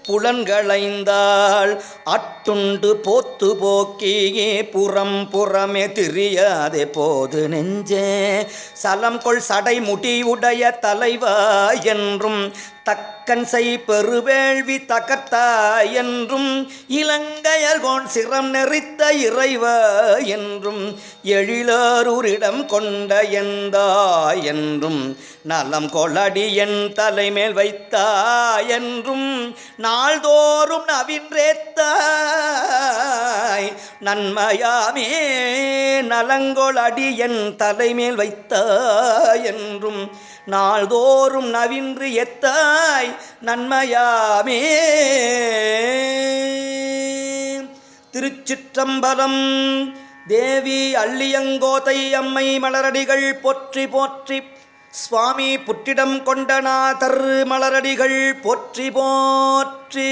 புலன்களைந்தாள் அட்டுண்டு போத்து போக்கியே புறமே திரியாதே போது நெஞ்சே சலம் கொள் சடை முடியுடைய தலைவா என்றும் தக்கன் செய் பெருவேள்வி தகர்த்தாய் என்றும் இலங்கையர்கோன் சிரம் நெறித்த இறைவா என்றும் எழிலாரூரிடம் கொண்ட எந்தாய் என்றும் நலம் கொளடி என் தலைமேல் வைத்தாய் என்றும் நாள்தோறும் நவின்றேத்தாய் நன்மையாமே நலங்கொளடி என் தலைமேல் வைத்தாய் என்றும் நாள்தோறும் நவின்று எத்தாய் நன்மையாமே. திருச்சிற்றம்பலம். தேவி அள்ளியங்கோதை அம்மை மலரடிகள் போற்றி போற்றி. சுவாமி புற்றிடம் கொண்டநாதர் மலரடிகள் போற்றி போற்றி.